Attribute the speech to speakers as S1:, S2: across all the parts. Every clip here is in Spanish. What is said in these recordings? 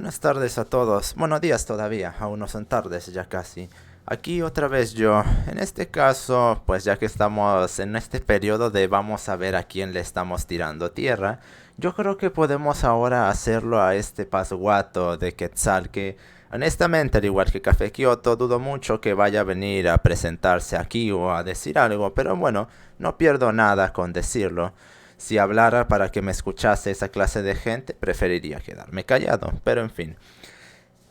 S1: Buenas tardes a todos. Bueno, días todavía, aún no son tardes ya casi. Aquí otra vez yo. En este caso, pues ya que estamos en este periodo de vamos a ver a quién le estamos tirando tierra, yo creo que podemos ahora hacerlo a este pasguato de Quetzal que, honestamente, al igual que Café Kioto, dudo mucho que vaya a venir a presentarse aquí o a decir algo, pero bueno, no pierdo nada con decirlo. Si hablara para que me escuchase esa clase de gente, preferiría quedarme callado, pero en fin.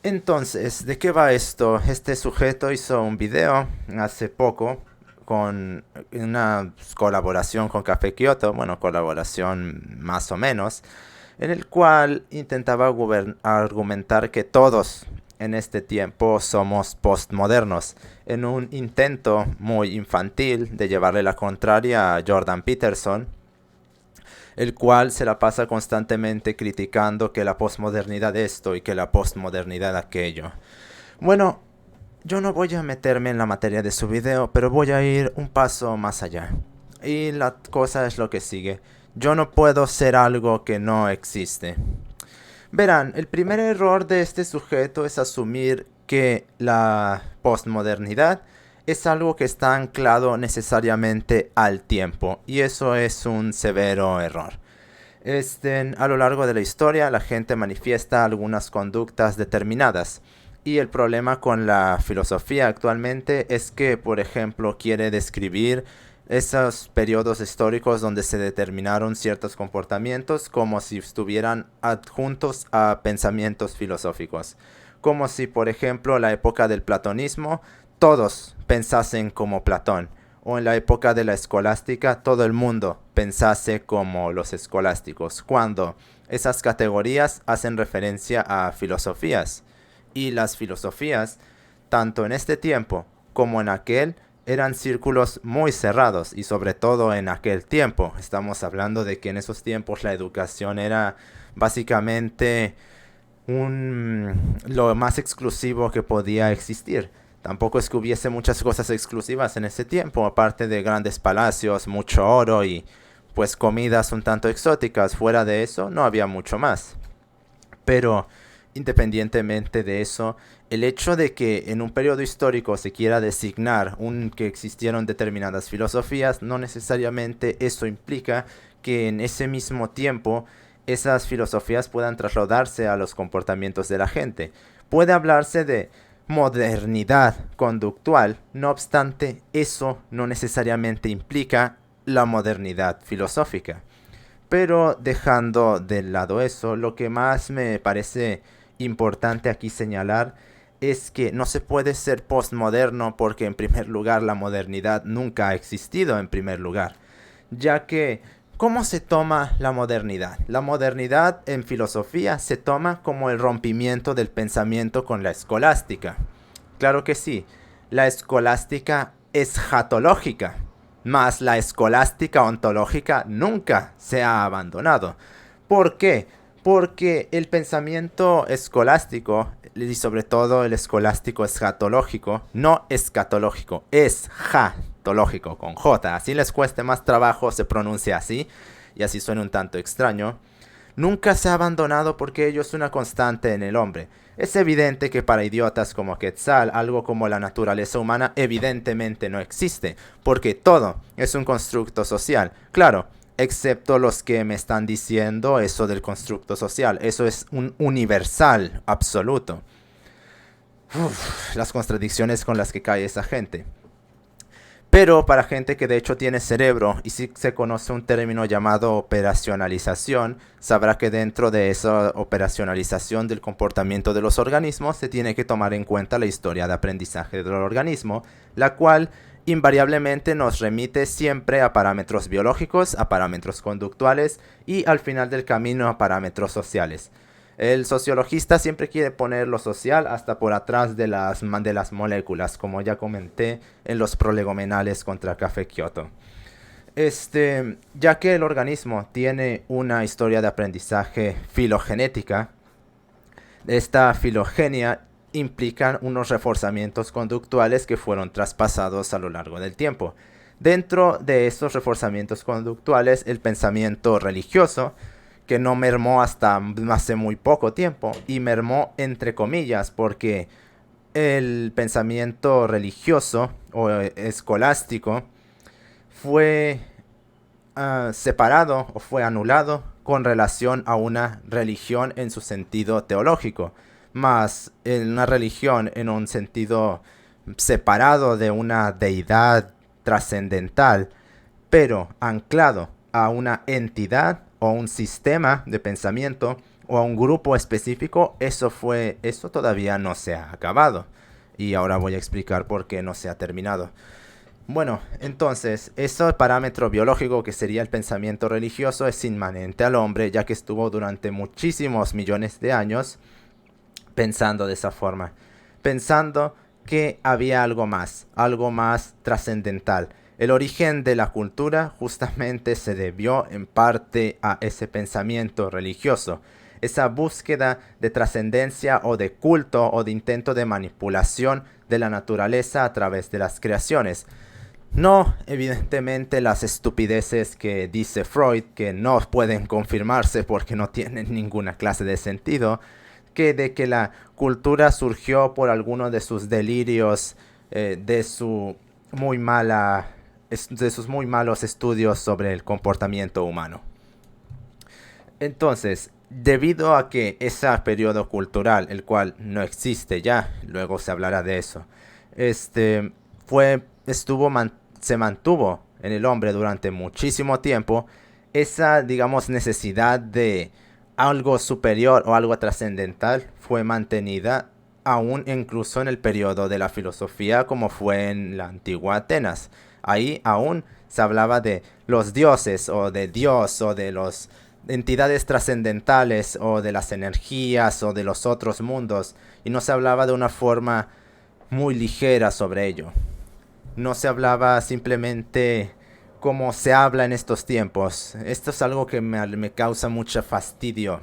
S1: Entonces, ¿de qué va esto? Este sujeto hizo un video hace poco con una colaboración con Café Kioto, bueno, colaboración más o menos, en el cual intentaba argumentar que todos en este tiempo somos postmodernos, en un intento muy infantil de llevarle la contraria a Jordan Peterson, el cual se la pasa constantemente criticando que la posmodernidad esto y que la posmodernidad aquello. Bueno, yo no voy a meterme en la materia de su video, pero voy a ir un paso más allá. Y la cosa es lo que sigue. Yo no puedo ser algo que no existe. Verán, el primer error de este sujeto es asumir que la postmodernidad es algo que está anclado necesariamente al tiempo, y eso es un severo error. A lo largo de la historia, la gente manifiesta algunas conductas determinadas, y el problema con la filosofía actualmente es que, por ejemplo, quiere describir esos periodos históricos donde se determinaron ciertos comportamientos como si estuvieran adjuntos a pensamientos filosóficos. Como si, por ejemplo, la época del platonismo, todos pensasen como Platón, o en la época de la escolástica todo el mundo pensase como los escolásticos, cuando esas categorías hacen referencia a filosofías, y las filosofías, tanto en este tiempo como en aquel, eran círculos muy cerrados, y sobre todo en aquel tiempo. Estamos hablando de que en esos tiempos la educación era básicamente lo más exclusivo que podía existir. Tampoco es que hubiese muchas cosas exclusivas en ese tiempo, aparte de grandes palacios, mucho oro y pues comidas un tanto exóticas. Fuera de eso no había mucho más. Pero independientemente de eso, el hecho de que en un periodo histórico se quiera designar que existieron determinadas filosofías, no necesariamente eso implica que en ese mismo tiempo esas filosofías puedan trasladarse a los comportamientos de la gente. Puede hablarse de modernidad conductual, no obstante, eso no necesariamente implica la modernidad filosófica. Pero dejando de lado eso, lo que más me parece importante aquí señalar es que no se puede ser postmoderno porque en primer lugar la modernidad nunca ha existido en primer lugar, ya que ¿cómo se toma la modernidad? La modernidad en filosofía se toma como el rompimiento del pensamiento con la escolástica. Claro que sí, la escolástica es jatológica, mas la escolástica ontológica nunca se ha abandonado. ¿Por qué? Porque el pensamiento escolástico, y sobre todo el escolástico escatológico, no escatológico, es jatológico con J. Así les cueste más trabajo, se pronuncia así, y así suena un tanto extraño. Nunca se ha abandonado porque ello es una constante en el hombre. Es evidente que para idiotas como Quetzal, algo como la naturaleza humana evidentemente no existe, porque todo es un constructo social. Claro, excepto los que me están diciendo eso del constructo social. Eso es un universal absoluto. Las contradicciones con las que cae esa gente. Pero para gente que de hecho tiene cerebro y si se conoce un término llamado operacionalización, sabrá que dentro de esa operacionalización del comportamiento de los organismos se tiene que tomar en cuenta la historia de aprendizaje del organismo, la cual invariablemente nos remite siempre a parámetros biológicos, a parámetros conductuales y al final del camino a parámetros sociales. El sociologista siempre quiere poner lo social hasta por atrás de las moléculas, como ya comenté en los prolegomenales contra Café Kioto. Ya que el organismo tiene una historia de aprendizaje filogenética, esta filogenia implica unos reforzamientos conductuales que fueron traspasados a lo largo del tiempo. Dentro de estos reforzamientos conductuales, el pensamiento religioso que no mermó hasta hace muy poco tiempo, y mermó entre comillas porque el pensamiento religioso o escolástico fue separado o fue anulado con relación a una religión en su sentido teológico, más en una religión en un sentido separado de una deidad trascendental, pero anclado a una entidad o un sistema de pensamiento o a un grupo específico. Eso todavía no se ha acabado, y ahora voy a explicar por qué no se ha terminado. Bueno, entonces, ese parámetro biológico que sería el pensamiento religioso es inmanente al hombre, ya que estuvo durante muchísimos millones de años pensando de esa forma, pensando que había algo más trascendental. El origen de la cultura justamente se debió en parte a ese pensamiento religioso, esa búsqueda de trascendencia o de culto o de intento de manipulación de la naturaleza a través de las creaciones. No, evidentemente, las estupideces que dice Freud, que no pueden confirmarse porque no tienen ninguna clase de sentido, que de que la cultura surgió por alguno de sus delirios, de sus muy malos estudios sobre el comportamiento humano. Entonces, debido a que ese periodo cultural, el cual no existe ya, luego se hablará de eso, se mantuvo en el hombre durante muchísimo tiempo, esa, digamos, necesidad de algo superior o algo trascendental fue mantenida aún incluso en el periodo de la filosofía, como fue en la antigua Atenas. Ahí aún se hablaba de los dioses o de Dios o de las entidades trascendentales o de las energías o de los otros mundos, y no se hablaba de una forma muy ligera sobre ello. No se hablaba simplemente como se habla en estos tiempos. Esto es algo que me causa mucho fastidio.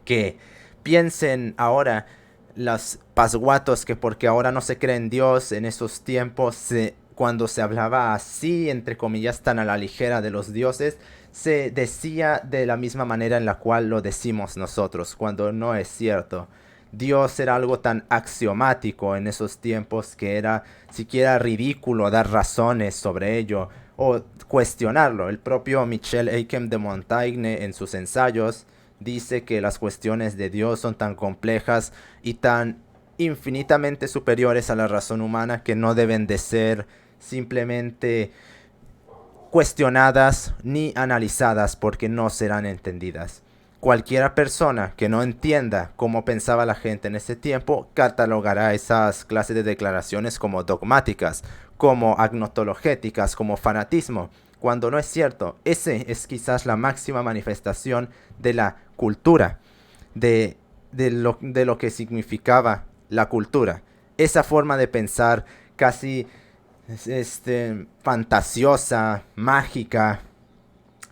S1: Que piensen ahora los pasguatos que porque ahora no se cree en Dios, en esos tiempos, cuando se hablaba así, entre comillas, tan a la ligera de los dioses, se decía de la misma manera en la cual lo decimos nosotros, cuando no es cierto. Dios era algo tan axiomático en esos tiempos que era siquiera ridículo dar razones sobre ello o cuestionarlo. El propio Michel Eykem de Montaigne, en sus ensayos, dice que las cuestiones de Dios son tan complejas y tan infinitamente superiores a la razón humana que no deben de ser simplemente cuestionadas ni analizadas porque no serán entendidas. Cualquiera persona que no entienda cómo pensaba la gente en ese tiempo catalogará esas clases de declaraciones como dogmáticas, como agnotologéticas, como fanatismo, cuando no es cierto. Ese es quizás la máxima manifestación de la cultura, de lo que significaba la cultura. Esa forma de pensar casi fantasiosa, mágica,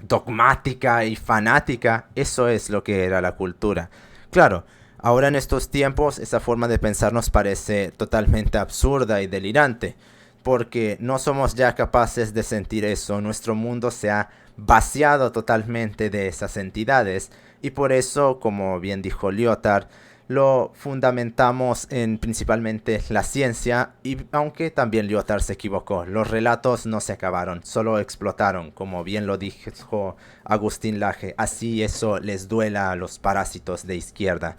S1: dogmática y fanática, eso es lo que era la cultura. Claro, ahora en estos tiempos esa forma de pensar nos parece totalmente absurda y delirante, porque no somos ya capaces de sentir eso. Nuestro mundo se ha vaciado totalmente de esas entidades, y por eso, como bien dijo Lyotard, lo fundamentamos en principalmente la ciencia, y aunque también Lyotard se equivocó, los relatos no se acabaron, solo explotaron, como bien lo dijo Agustín Laje, así eso les duela a los parásitos de izquierda.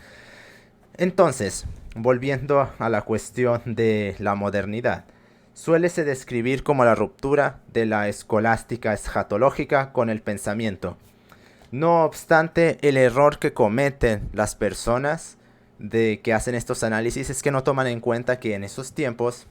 S1: Entonces, volviendo a la cuestión de la modernidad, suélese describir como la ruptura de la escolástica escatológica con el pensamiento. No obstante, el error que cometen las personas de que hacen estos análisis es que no toman en cuenta que en esos tiempos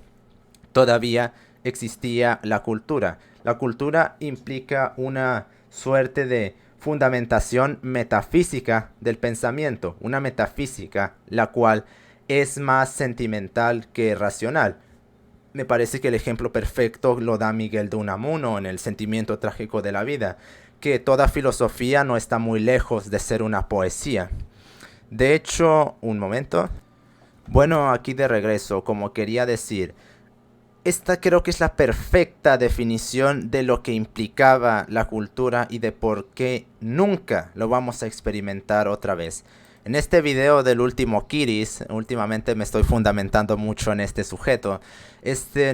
S1: todavía existía la cultura. La cultura implica una suerte de fundamentación metafísica del pensamiento, una metafísica la cual es más sentimental que racional. Me parece que el ejemplo perfecto lo da Miguel de Unamuno en El sentimiento trágico de la vida, que toda filosofía no está muy lejos de ser una poesía. De hecho, un momento. Bueno, aquí de regreso, como quería decir, esta creo que es la perfecta definición de lo que implicaba la cultura y de por qué nunca lo vamos a experimentar otra vez. En este video del último Kiris, últimamente me estoy fundamentando mucho en este sujeto,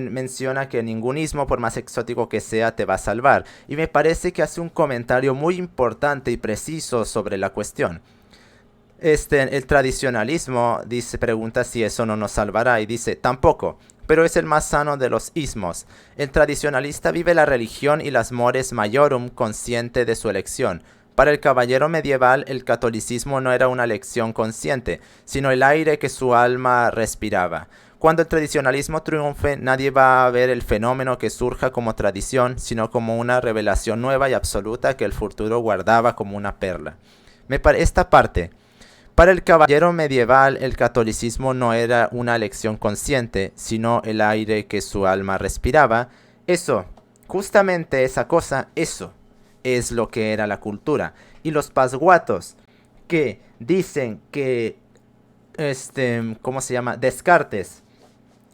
S1: menciona que ningún ismo, por más exótico que sea, te va a salvar. Y me parece que hace un comentario muy importante y preciso sobre la cuestión. El tradicionalismo pregunta si eso no nos salvará y dice, tampoco, pero es el más sano de los ismos. El tradicionalista vive la religión y las mores maiorum consciente de su elección. Para el caballero medieval, el catolicismo no era una elección consciente, sino el aire que su alma respiraba. Cuando el tradicionalismo triunfe, nadie va a ver el fenómeno que surja como tradición, sino como una revelación nueva y absoluta que el futuro guardaba como una perla. Esta parte... Para el caballero medieval, el catolicismo no era una elección consciente, sino el aire que su alma respiraba. Eso, justamente esa cosa, eso es lo que era la cultura. Y los pasguatos que dicen que, ¿cómo se llama? Descartes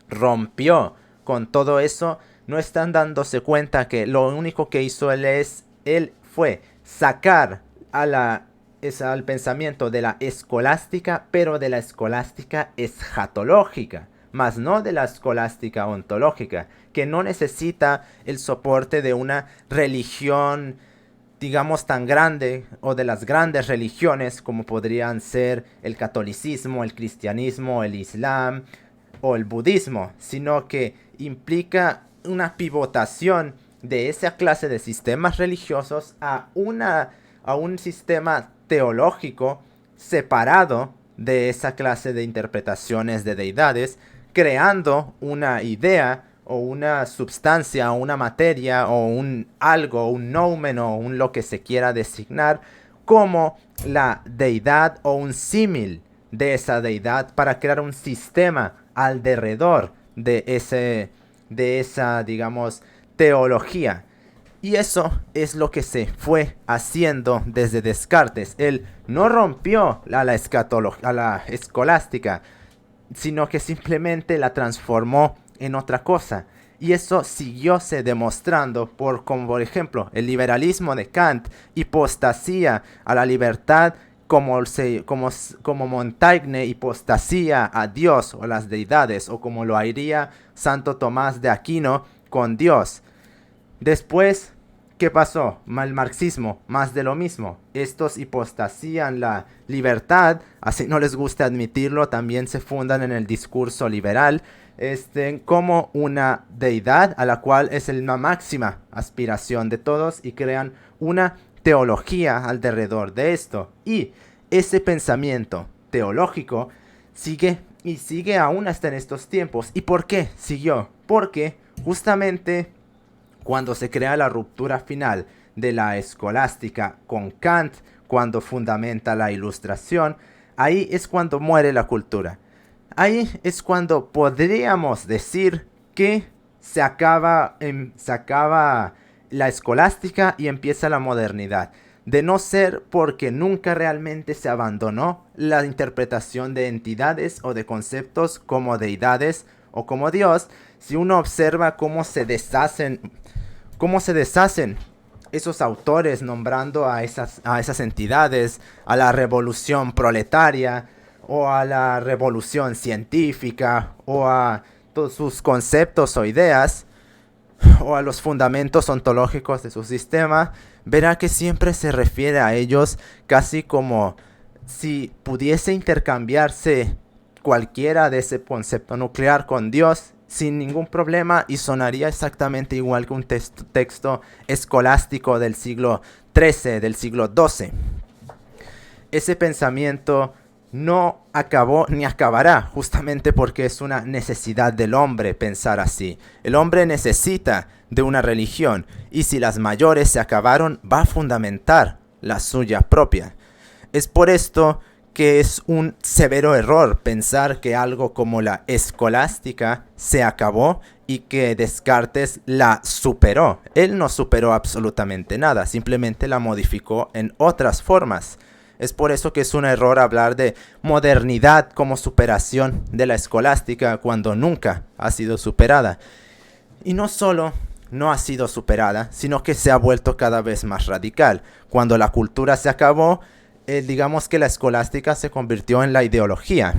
S1: rompió con todo eso, no están dándose cuenta que lo único que hizo él fue sacar al pensamiento de la escolástica, pero de la escolástica escatológica, más no de la escolástica ontológica, que no necesita el soporte de una religión, digamos, tan grande, o de las grandes religiones como podrían ser el catolicismo, el cristianismo, el islam o el budismo, sino que implica una pivotación de esa clase de sistemas religiosos a un sistema teológico separado de esa clase de interpretaciones de deidades, creando una idea o una substancia o una materia o un algo, un noumen o un lo que se quiera designar como la deidad o un símil de esa deidad para crear un sistema alrededor de esa, digamos, teología. Y eso es lo que se fue haciendo desde Descartes. Él no rompió a la escolástica, sino que simplemente la transformó en otra cosa. Y eso siguió se demostrando como por ejemplo, el liberalismo de Kant hipostasía a la libertad como Montaigne hipostasía a Dios o las deidades, o como lo haría Santo Tomás de Aquino con Dios. Después, ¿qué pasó? El marxismo, más de lo mismo. Estos hipostasían la libertad, así no les gusta admitirlo, también se fundan en el discurso liberal, como una deidad a la cual es la máxima aspiración de todos y crean una teología alrededor de esto. Y ese pensamiento teológico sigue aún hasta en estos tiempos. ¿Y por qué siguió? Porque justamente cuando se crea la ruptura final de la escolástica con Kant, cuando fundamenta la Ilustración, ahí es cuando muere la cultura. Ahí es cuando podríamos decir que se acaba la escolástica y empieza la modernidad. De no ser porque nunca realmente se abandonó la interpretación de entidades o de conceptos como deidades o como Dios, si uno observa cómo se deshacen esos autores nombrando a esas entidades, a la revolución proletaria o a la revolución científica o a todos sus conceptos o ideas o a los fundamentos ontológicos de su sistema, verá que siempre se refiere a ellos casi como si pudiese intercambiarse cualquiera de ese concepto nuclear con Dios sin ningún problema y sonaría exactamente igual que un texto escolástico del siglo XIII, del siglo XII. Ese pensamiento no acabó ni acabará, justamente porque es una necesidad del hombre pensar así. El hombre necesita de una religión y si las mayores se acabaron, va a fundamentar la suya propia. Es por esto que es un severo error pensar que algo como la escolástica se acabó y que Descartes la superó. Él no superó absolutamente nada, simplemente la modificó en otras formas. Es por eso que es un error hablar de modernidad como superación de la escolástica cuando nunca ha sido superada. Y no solo no ha sido superada, sino que se ha vuelto cada vez más radical. Cuando la cultura se acabó, digamos que la escolástica se convirtió en la ideología,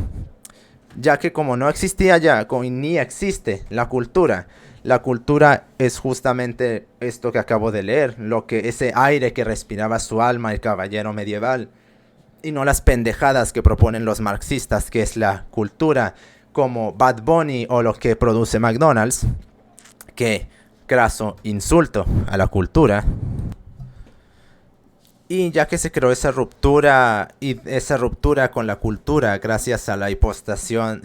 S1: ya que como no existía ya, ni existe la cultura es justamente esto que acabo de leer, lo que ese aire que respiraba su alma el caballero medieval, y no las pendejadas que proponen los marxistas, que es la cultura, como Bad Bunny o lo que produce McDonald's, que craso insulto a la cultura. Y ya que se creó esa ruptura con la cultura gracias a la hipostatación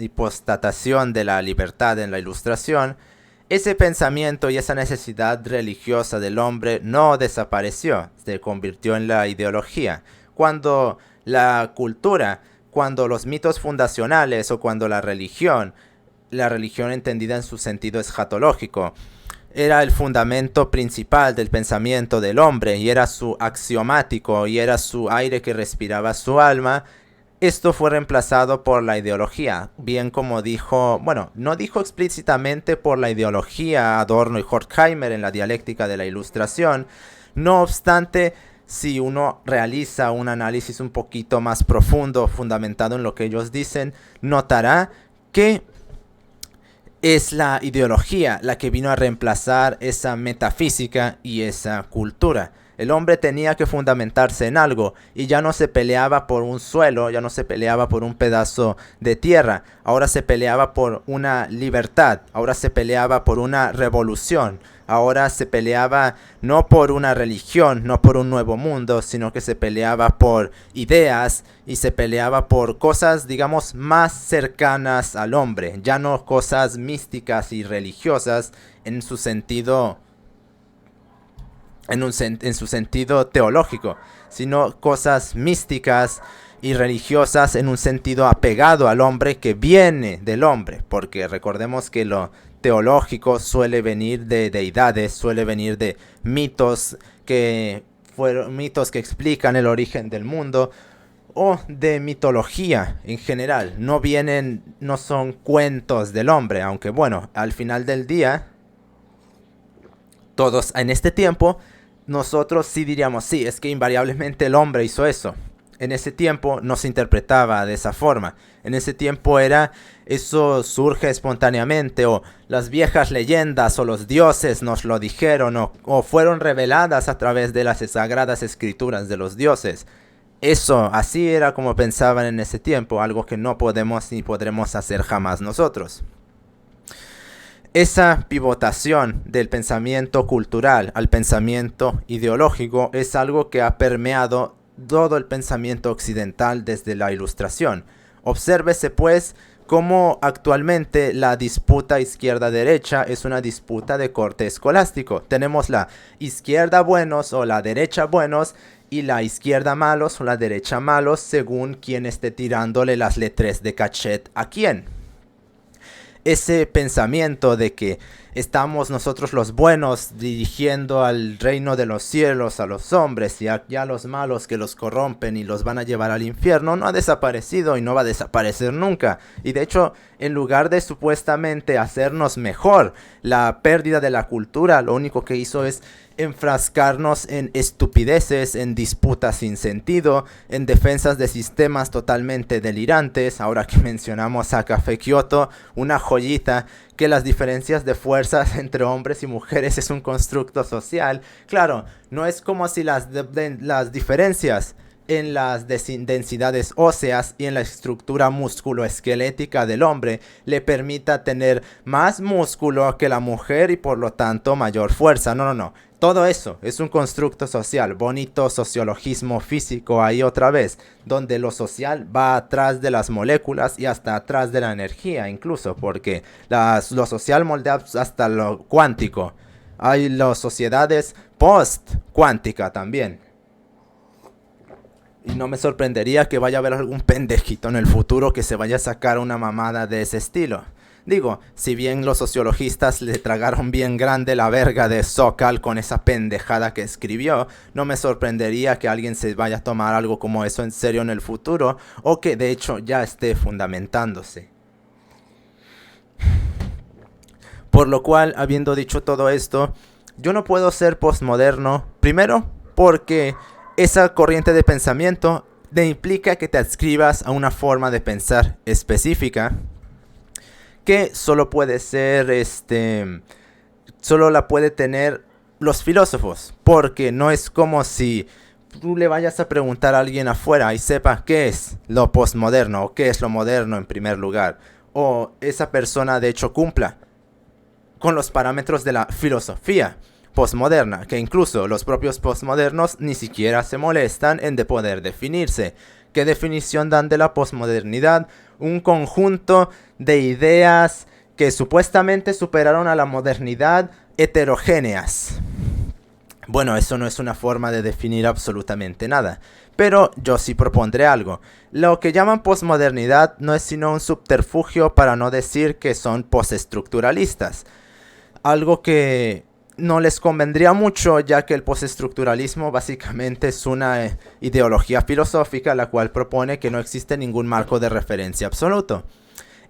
S1: de la libertad en la Ilustración, ese pensamiento y esa necesidad religiosa del hombre no desapareció, se convirtió en la ideología. Cuando la cultura, cuando los mitos fundacionales o cuando la religión entendida en su sentido escatológico, era el fundamento principal del pensamiento del hombre y era su axiomático y era su aire que respiraba su alma, esto fue reemplazado por la ideología, bien como dijo, bueno, no dijo explícitamente por la ideología Adorno y Horkheimer en la dialéctica de la Ilustración, no obstante, si uno realiza un análisis un poquito más profundo, fundamentado en lo que ellos dicen, notará que es la ideología la que vino a reemplazar esa metafísica y esa cultura. El hombre tenía que fundamentarse en algo y ya no se peleaba por un suelo, ya no se peleaba por un pedazo de tierra, ahora se peleaba por una libertad, ahora se peleaba por una revolución, ahora se peleaba no por una religión, no por un nuevo mundo, sino que se peleaba por ideas y se peleaba por cosas, digamos, más cercanas al hombre, ya no cosas místicas y religiosas en su sentido en su sentido teológico, sino cosas místicas y religiosas en un sentido apegado al hombre que viene del hombre, porque recordemos que lo teológico suele venir de deidades, suele venir de mitos que explican el origen del mundo o de mitología en general, no son cuentos del hombre, aunque bueno, al final del día todos en este tiempo nosotros sí diríamos, sí, es que invariablemente el hombre hizo eso. En ese tiempo no se interpretaba de esa forma. En ese tiempo eso surge espontáneamente, o las viejas leyendas o los dioses nos lo dijeron, o fueron reveladas a través de las sagradas escrituras de los dioses. Eso, así era como pensaban en ese tiempo, algo que no podemos ni podremos hacer jamás nosotros. Esa pivotación del pensamiento cultural al pensamiento ideológico es algo que ha permeado todo el pensamiento occidental desde la Ilustración. Obsérvese pues cómo actualmente la disputa izquierda-derecha es una disputa de corte escolástico. Tenemos la izquierda buenos o la derecha buenos y la izquierda malos o la derecha malos según quien esté tirándole las letras de cachet a quién. Ese pensamiento de que estamos nosotros los buenos dirigiendo al reino de los cielos a los hombres y ya los malos que los corrompen y los van a llevar al infierno no ha desaparecido y no va a desaparecer nunca. Y de hecho, en lugar de supuestamente hacernos mejor, la pérdida de la cultura lo único que hizo es enfrascarnos en estupideces, en disputas sin sentido, en defensas de sistemas totalmente delirantes. Ahora que mencionamos a Café Kioto, una joyita, que las diferencias de fuerzas entre hombres y mujeres es un constructo social. Claro, no es como si las diferencias en las densidades óseas y en la estructura musculoesquelética del hombre le permita tener más músculo que la mujer y por lo tanto mayor fuerza. No. Todo eso es un constructo social, bonito sociologismo físico ahí otra vez, donde lo social va atrás de las moléculas y hasta atrás de la energía incluso, porque lo social moldea hasta lo cuántico. Hay las sociedades post-cuántica también. Y no me sorprendería que vaya a haber algún pendejito en el futuro que se vaya a sacar una mamada de ese estilo. Digo, si bien los sociologistas le tragaron bien grande la verga de Sokal con esa pendejada que escribió, no me sorprendería que alguien se vaya a tomar algo como eso en serio en el futuro, o que de hecho ya esté fundamentándose. Por lo cual, habiendo dicho todo esto, yo no puedo ser postmoderno, primero porque esa corriente de pensamiento te implica que te adscribas a una forma de pensar específica que solo puede ser, solo la puede tener los filósofos, porque no es como si tú le vayas a preguntar a alguien afuera y sepa qué es lo postmoderno o qué es lo moderno en primer lugar, o esa persona de hecho cumpla con los parámetros de la filosofía postmoderna, que incluso los propios postmodernos ni siquiera se molestan en de poder definirse. ¿Qué definición dan de la postmodernidad? Un conjunto de ideas que supuestamente superaron a la modernidad heterogéneas. Bueno, eso no es una forma de definir absolutamente nada, pero yo sí propondré algo. Lo que llaman posmodernidad no es sino un subterfugio para no decir que son postestructuralistas. Algo que no les convendría mucho, ya que el postestructuralismo básicamente es una ideología filosófica la cual propone que no existe ningún marco de referencia absoluto,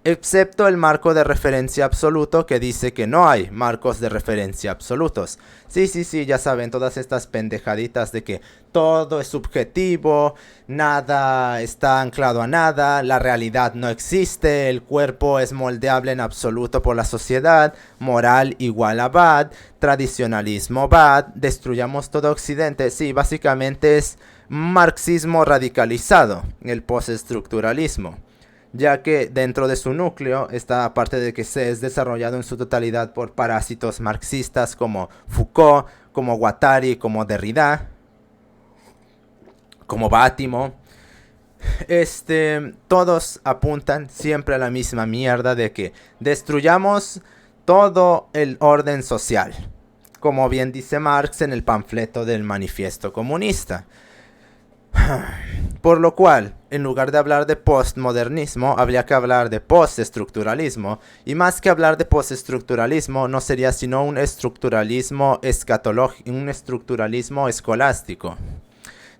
S1: excepto el marco de referencia absoluto que dice que no hay marcos de referencia absolutos. Sí, ya saben, todas estas pendejaditas de que todo es subjetivo, nada está anclado a nada, la realidad no existe, el cuerpo es moldeable en absoluto por la sociedad, moral igual a bad, tradicionalismo bad, destruyamos todo Occidente. Sí, básicamente es marxismo radicalizado, el postestructuralismo, ya que dentro de su núcleo está, aparte de que se es desarrollado en su totalidad por parásitos marxistas como Foucault, como Guattari, como Derrida, como Bátimo, todos apuntan siempre a la misma mierda de que destruyamos todo el orden social, como bien dice Marx en el panfleto del Manifiesto Comunista. Por lo cual, en lugar de hablar de postmodernismo, habría que hablar de postestructuralismo, y más que hablar de postestructuralismo, no sería sino un estructuralismo escatológico, un estructuralismo escolástico.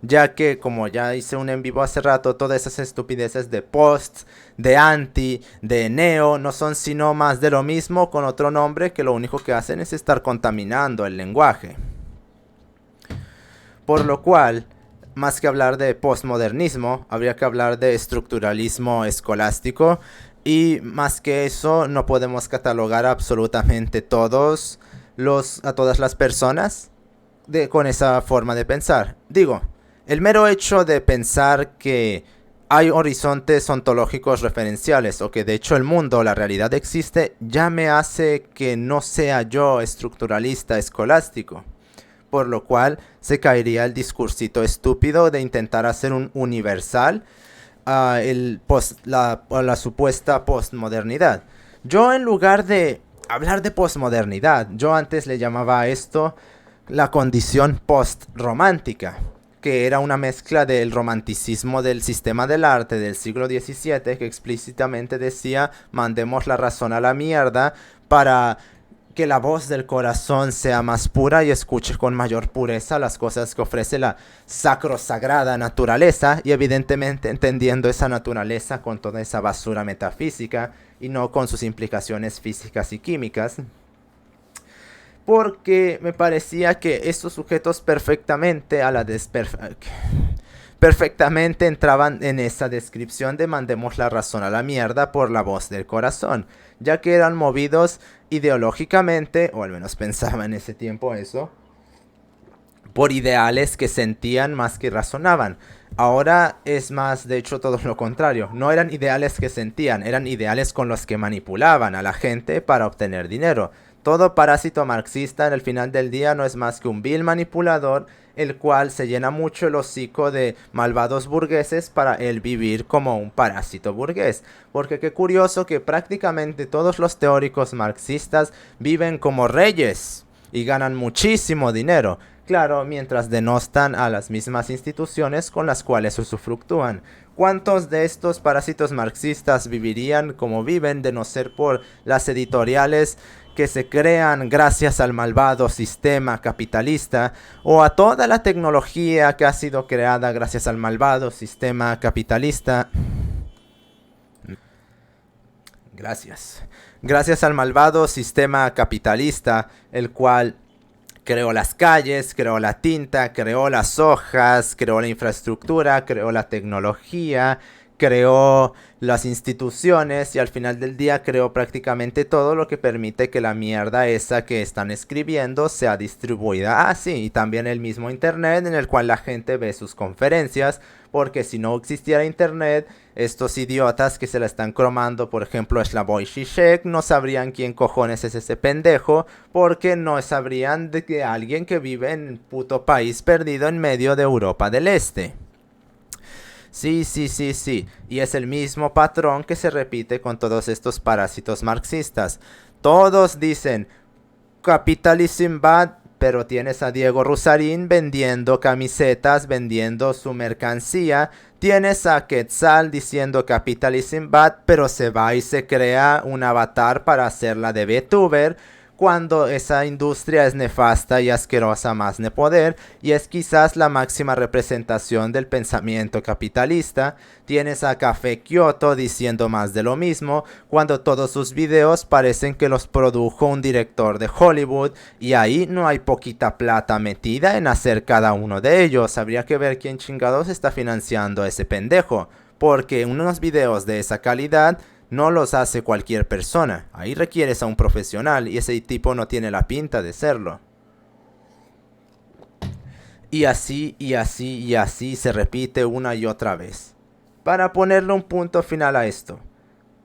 S1: Ya que, como ya hice un en vivo hace rato, todas esas estupideces de post, de anti, de neo, no son sino más de lo mismo con otro nombre que lo único que hacen es estar contaminando el lenguaje. Por lo cual, más que hablar de postmodernismo, habría que hablar de estructuralismo escolástico, y más que eso no podemos catalogar absolutamente a todas las personas con esa forma de pensar. Digo, el mero hecho de pensar que hay horizontes ontológicos referenciales o que de hecho el mundo, la realidad existe, ya me hace que no sea yo estructuralista escolástico. Por lo cual se caería el discursito estúpido de intentar hacer un universal a la supuesta postmodernidad. Yo, en lugar de hablar de postmodernidad, yo antes le llamaba a esto la condición postromántica, que era una mezcla del romanticismo del sistema del arte del siglo XVII, que explícitamente decía: mandemos la razón a la mierda para que la voz del corazón sea más pura y escuche con mayor pureza las cosas que ofrece la sacrosagrada naturaleza, y evidentemente entendiendo esa naturaleza con toda esa basura metafísica y no con sus implicaciones físicas y químicas. Porque me parecía que estos sujetos perfectamente entraban en esa descripción de mandemos la razón a la mierda por la voz del corazón, ya que eran movidos ideológicamente, o al menos pensaba en ese tiempo eso, por ideales que sentían más que razonaban. Ahora es más, de hecho, todo lo contrario. No eran ideales que sentían, eran ideales con los que manipulaban a la gente para obtener dinero. Todo parásito marxista en el final del día no es más que un vil manipulador, el cual se llena mucho el hocico de malvados burgueses para él vivir como un parásito burgués. Porque qué curioso que prácticamente todos los teóricos marxistas viven como reyes y ganan muchísimo dinero. Claro, mientras denostan a las mismas instituciones con las cuales usufructúan. ¿Cuántos de estos parásitos marxistas vivirían como viven de no ser por las editoriales que se crean gracias al malvado sistema capitalista, o a toda la tecnología que ha sido creada gracias al malvado sistema capitalista? Gracias. Gracias al malvado sistema capitalista, el cual creó las calles, creó la tinta, creó las hojas, creó la infraestructura, creó la tecnología, creó las instituciones y al final del día creó prácticamente todo lo que permite que la mierda esa que están escribiendo sea distribuida así. Y también el mismo internet en el cual la gente ve sus conferencias, porque si no existiera internet, estos idiotas que se la están cromando, por ejemplo Slavoj Žižek, no sabrían quién cojones es ese pendejo, porque no sabrían de que alguien que vive en un puto país perdido en medio de Europa del Este. Sí. Y es el mismo patrón que se repite con todos estos parásitos marxistas. Todos dicen capitalism bad, pero tienes a Diego Rusarín vendiendo camisetas, vendiendo su mercancía. Tienes a Quetzal diciendo capitalism bad, pero se va y se crea un avatar para hacerla de VTuber, cuando esa industria es nefasta y asquerosa más no poder, y es quizás la máxima representación del pensamiento capitalista. Tienes a Café Kyoto diciendo más de lo mismo, cuando todos sus videos parecen que los produjo un director de Hollywood, y ahí no hay poquita plata metida en hacer cada uno de ellos. Habría que ver quién chingados está financiando a ese pendejo, porque unos videos de esa calidad no los hace cualquier persona. Ahí requieres a un profesional y ese tipo no tiene la pinta de serlo. Y así se repite una y otra vez. Para ponerle un punto final a esto,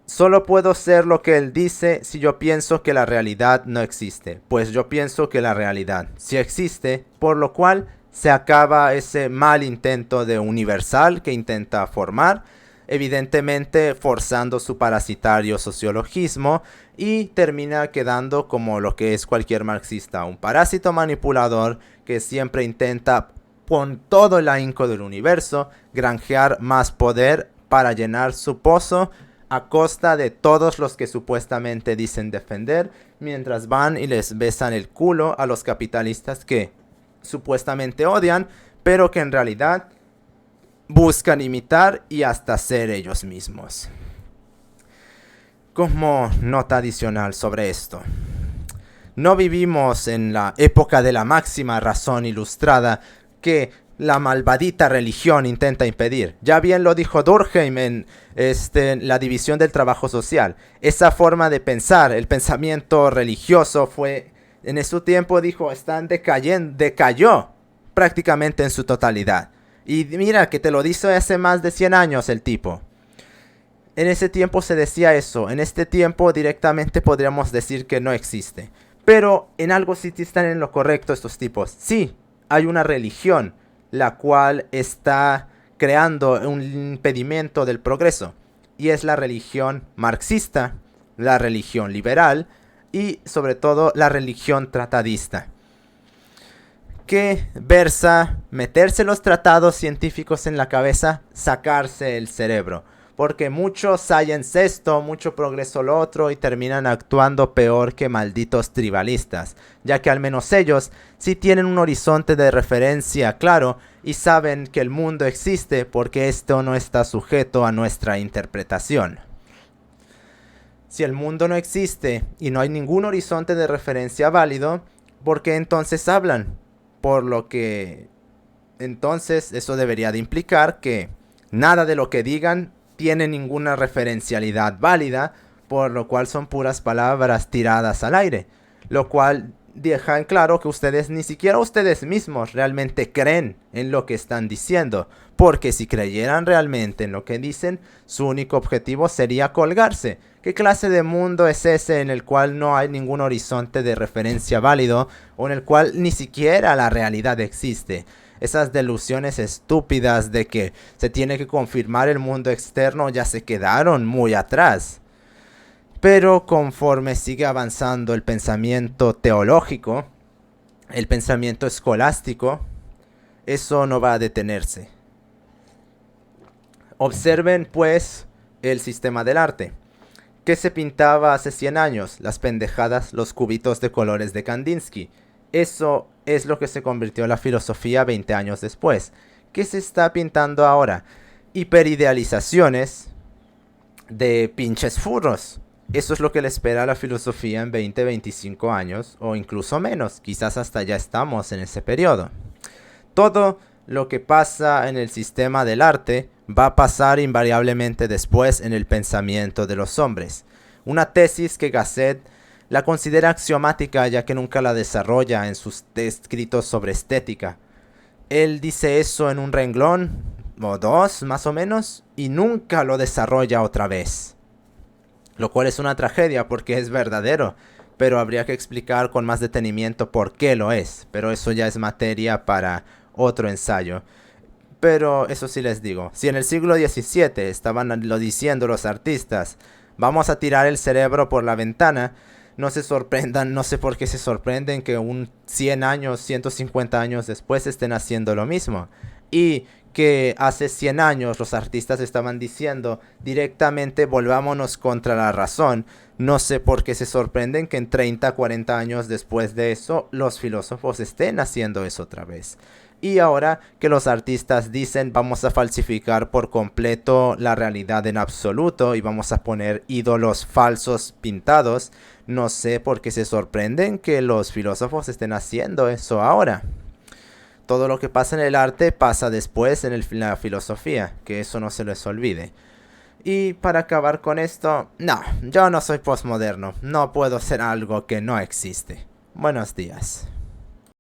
S1: solo puedo ser lo que él dice si yo pienso que la realidad no existe. Pues yo pienso que la realidad sí existe, por lo cual se acaba ese mal intento de universal que intenta formar, evidentemente forzando su parasitario sociologismo, y termina quedando como lo que es cualquier marxista, un parásito manipulador que siempre intenta, con todo el ahínco del universo, granjear más poder para llenar su pozo a costa de todos los que supuestamente dicen defender, mientras van y les besan el culo a los capitalistas que supuestamente odian, pero que en realidad buscan imitar y hasta ser ellos mismos. Como nota adicional sobre esto, no vivimos en la época de la máxima razón ilustrada que la malvadita religión intenta impedir. Ya bien lo dijo Durkheim en la división del trabajo social. Esa forma de pensar, el pensamiento religioso, fue en su tiempo, dijo, decayó prácticamente en su totalidad. Y mira que te lo dice hace más de 100 años el tipo. En ese tiempo se decía eso. En este tiempo directamente podríamos decir que no existe. Pero en algo sí están en lo correcto estos tipos. Sí, hay una religión la cual está creando un impedimento del progreso. Y es la religión marxista, la religión liberal y sobre todo la religión tratadista, que versa meterse los tratados científicos en la cabeza, sacarse el cerebro. Porque muchos science esto, mucho progreso lo otro, y terminan actuando peor que malditos tribalistas, ya que al menos ellos sí tienen un horizonte de referencia claro y saben que el mundo existe porque esto no está sujeto a nuestra interpretación. Si el mundo no existe y no hay ningún horizonte de referencia válido, ¿por qué entonces hablan? Por lo que entonces eso debería de implicar que nada de lo que digan tiene ninguna referencialidad válida, por lo cual son puras palabras tiradas al aire, lo cual deja en claro que ustedes, ni siquiera ustedes mismos, realmente creen en lo que están diciendo, porque si creyeran realmente en lo que dicen, su único objetivo sería colgarse. ¿Qué clase de mundo es ese en el cual no hay ningún horizonte de referencia válido, o en el cual ni siquiera la realidad existe? Esas delusiones estúpidas de que se tiene que confirmar el mundo externo ya se quedaron muy atrás. Pero conforme sigue avanzando el pensamiento teológico, el pensamiento escolástico, eso no va a detenerse. Observen pues el sistema del arte. ¿Qué se pintaba hace 100 años? Las pendejadas, los cubitos de colores de Kandinsky. Eso es lo que se convirtió en la filosofía 20 años después. ¿Qué se está pintando ahora? Hiperidealizaciones de pinches furros. Eso es lo que le espera a la filosofía en 20, 25 años o incluso menos, quizás hasta ya estamos en ese periodo. Todo lo que pasa en el sistema del arte va a pasar invariablemente después en el pensamiento de los hombres. Una tesis que Gasset la considera axiomática ya que nunca la desarrolla en sus escritos sobre estética. Él dice eso en un renglón o dos más o menos y nunca lo desarrolla otra vez. Lo cual es una tragedia porque es verdadero, pero habría que explicar con más detenimiento por qué lo es. Pero eso ya es materia para otro ensayo. Pero eso sí les digo, si en el siglo XVII estaban lo diciendo los artistas, vamos a tirar el cerebro por la ventana, no se sorprendan, no sé por qué se sorprenden que 100 años, 150 años después estén haciendo lo mismo. Y que hace 100 años los artistas estaban diciendo directamente volvámonos contra la razón. No sé por qué se sorprenden que en 30, 40 años después de eso los filósofos estén haciendo eso otra vez. Y ahora que los artistas dicen vamos a falsificar por completo la realidad en absoluto y vamos a poner ídolos falsos pintados, no sé por qué se sorprenden que los filósofos estén haciendo eso ahora. Todo lo que pasa en el arte pasa después en la filosofía, que eso no se les olvide. Y para acabar con esto, no, yo no soy postmoderno, no puedo ser algo que no existe. Buenos días.